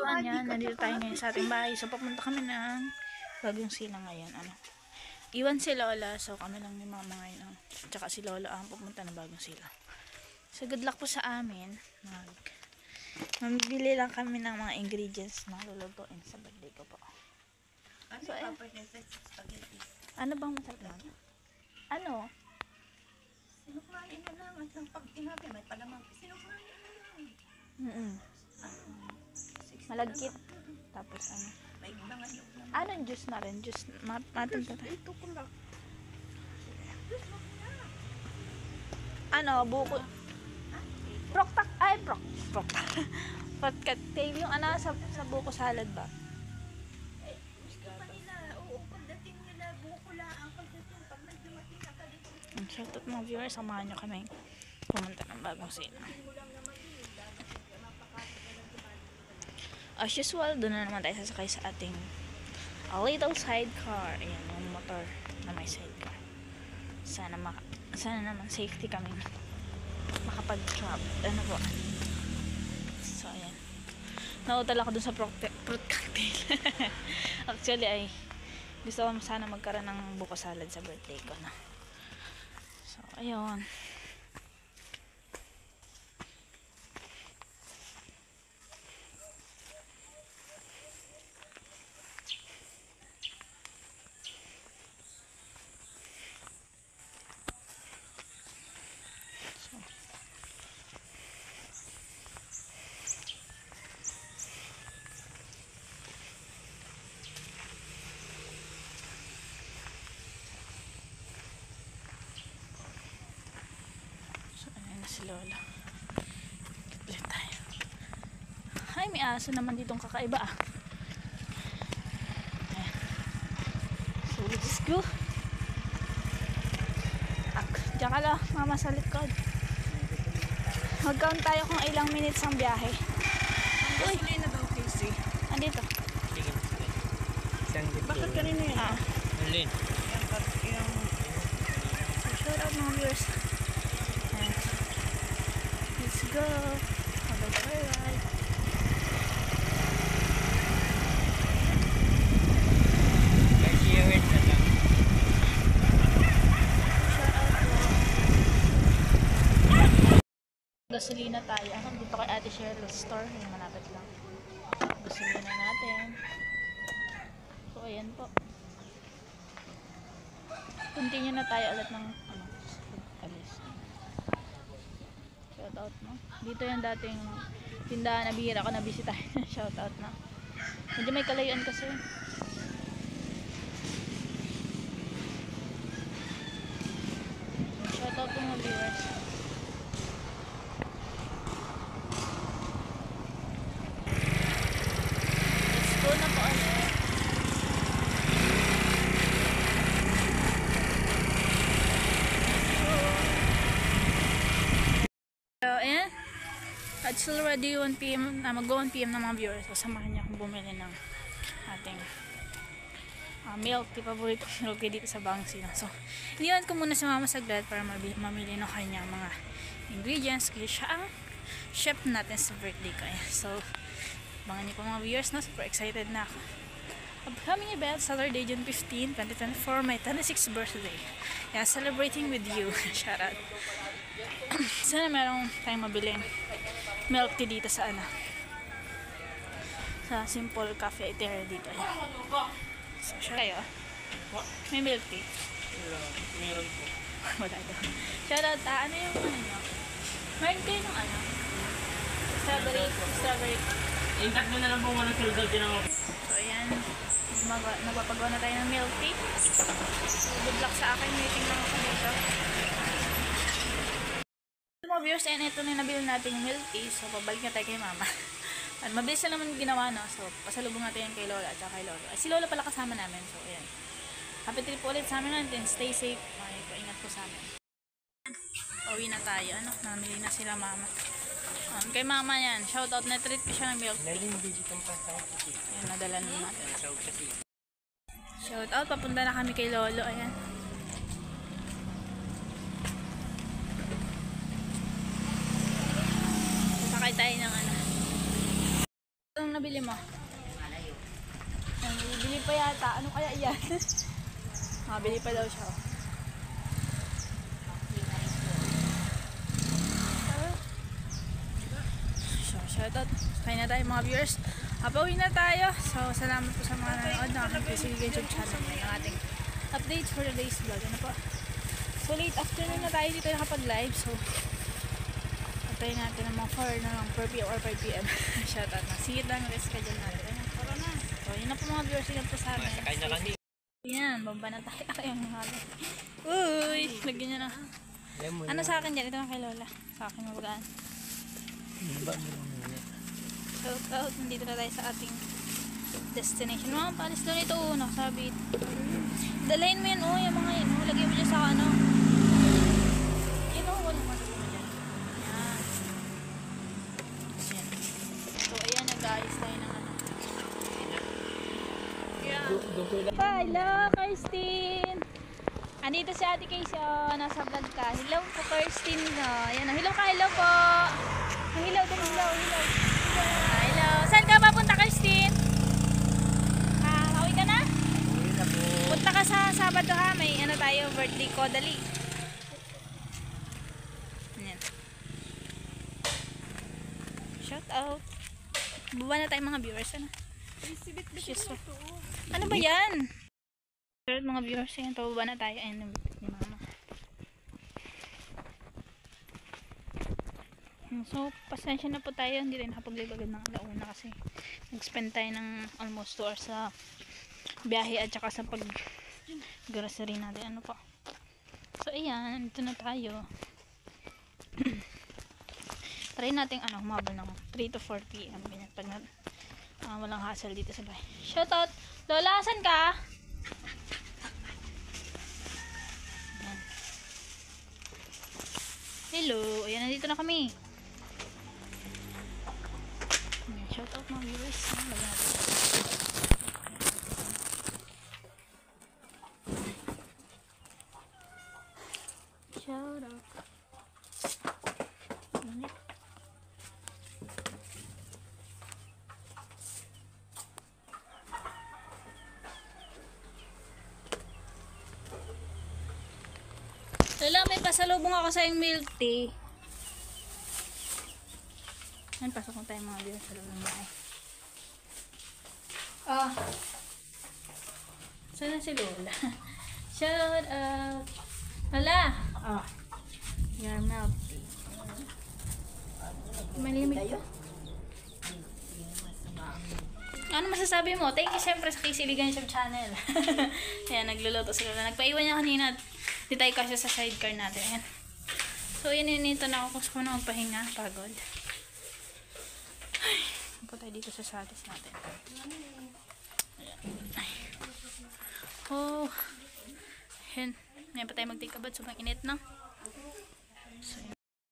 everyone, yan. Nandito tayo ngayon sa ating bahay. So, papunta kami ng Bagong Silang ngayon. Iwan si Lola. So, kami lang ni Mama ngayon. Tsaka si Lola ang pupunta ng Bagong Silang. So, good luck po sa amin. Mamibili lang kami ng mga ingredients na lulutuin sa birthday ko po. So, ano bang masarap na? Ano? Sinukmain na lang. At lang pag inabi, may palamang. Sinukmain na lang. Malagkit. Tapos ano? May mga yung Anong juice na rin? Juice. Matunta tayo. ito ko lang. Ano? Buko. Proktak. Ay, proktak. Cocktail yung ano sa buko salad ba? Gusto pa nila. Oo, pagdating nila, buko lang ang pagdating. Pag nagdumating na ka dito. Shout out mga viewers. Samahan nyo kami pumunta ng Bagong Silang. As usual, doon na naman tayo sasakay sa ating little sidecar. Ayan, yung motor na may sidecar. Sana naman safety kami makapag-travel. Ano po? So, ayan. Nautal ako dun sa fruit cocktail. Actually, ay gusto ko sana magkaroon ng buko salad sa birthday ko na. So, ayun. Si Lola. Ulit tayo. Ay, may aso naman ditong kakaiba ah. Ayan. So, let's go. Diyan ka lang, mama sa likod. Mag-count tayo kung ilang minutes ang biyahe. Uy! Hindi na daw, Casey. Andito. Bakit kanina yun? Alin? Shout out mga viewers. Ayan. Let's go. Have a joyride. Gasolina tayo. Dito kay Ate Cheryl's store. Yung malapit lang. Gasolina natin. So, ayan po. Continue na tayo ulit ng alis. Shoutout no. Dito yung dating tindahan na bihira ko na bisitahin. Shoutout na. Medyo may kalayuan kasi. Shoutout po mga viewers. Let's go na po ulit. So, ayan. It's already 1 PM. Mag-1 PM na mga viewers. So, samahan niyo akong bumili ng ating milk. Di paborito milk dito sa Bagong Silang. So, iniwan ko muna si mama saglit para mamili ng kanyang mga ingredients. Kasi siya ang chef natin sa birthday ko. Ayan. So, abangan niyo po mga viewers. No? Super excited na ako. Upcoming event, Saturday, June 15, 2024, my 26th birthday. Yeah, celebrating with you. Shout out. Sana merong tayong mabiling milk tea dito sa sa Simple Cafe Itinerary dito. So, sure kayo? May milk tea? Meron po. Wala daw. Shout out, ano yung nyo? Meron kayo ng strawberry. Yung tatlo na lang po walang sulgal din ako. So, ayan. Nagpapagawa na tayo ng milk tea. So, good luck sa akin. Waiting lang ako dito. Mga viewers, and ito na nabili natin yung milk tea. So, pabalik na tayo kay mama. At mabilis na naman ginawa, no? So, pasalubong natin yan kay Lola at kay Lolo. Ay, si Lola pala kasama namin. So, ayan. Happy trip ulit sa amin natin. Stay safe. Ay, paingat po sa amin. Uwi na tayo. Namili na sila mama. Kay mama yan. Shoutout na treat ko siya ng milk tea. Ayan, nadala na natin. Shoutout. Papunta na kami kay Lolo. Ayan. Sakay tayo ng Anong nabili mo? Bili pa yata. Ano kaya yan? Bili pa daw siya. So, shoutout. Kain na tayo mga viewers. Pauwi na tayo. So, salamat po sa mga nanonood ng aking PCB YouTube channel. Yung ating updates for today's vlog. Ano po? So, late afternoon na tayo dito nakapag-live. So, patay natin ng mga 4 na lang, 4 p.m. or 5 p.m. Shoutout na. Singit lang yung schedule natin. Ayan, tara na. So, yun na po mga viewers. Yun po sa amin. Sakay na lang din. Yan, bamba na tayo. Ayun, nakalala. Uy, lagyan niya na. Ano sa akin dyan? Ito na kay Lola. Sa akin mabagaan. Shoutout. Nandito na tayo sa ating destination. Mga palis doon ito. Nakasabit. Dalayin mo yan. Oh, yung mga yan. Oh, lagyan mo dyan sa ano. Yun o, walang masok mo dyan. Yan. Yan. So, ayan, nag-ayos tayo ng ano. Yeah. Hello, Kirsten! Andito si Ate Casey, oh, nasa vlog ka. Hello po, Kirsten. Oh. Ayan, oh. Hello ka, hello po. Hello, hello, hello. Hello. Saan ka papunta, Kirsten? Pauwi ka na? Punta ka sa Sabado ha, may ano tayo, birthday ko, dali. Ayan. Shout out. Baba na tayo mga viewers, ano? Ano ba yan? Mga viewers, ayan, pababa na tayo. Ayan, ni mama. So, pasensya na po tayo. Hindi rin nakapag-live ng alauna kasi nag-spend tayo ng almost 2 hours sa biyahe at saka sa pag-grocery natin. Ano pa? So, ayan. Ito na tayo. Try natin humabol ng 3 to 4 p.m. Ganyan, pag walang hassle dito sa bahay. Shoutout! Lola, asan ka? Ayan. Hello! Ayan, nandito na kami. Ayan, shoutout mga viewers. Lagyan natin. Shoutout. Init. Lola, may pasalubong ako sa yung milk tea. Ayan, pasok mo tayo mga dito sa loob ng bahay. Saan na si Lola? Shout out! Lola! Your milk tea. Malimig ka. Ano masasabi mo? Thank you syempre sa Kisiligan YouTube channel. Ayan, nagluluto si Lola. Nagpaiwan niya kanina. Di tayo kasi sa sidecar natin. Ayan. So, ininito na ako kasi ko na magpahinga. Pagod. Ay, po tayo dito sa satis natin. Ayan. Ay. Oh. Ayan. Ngayon pa tayo mag-take a bath. Sobrang init na.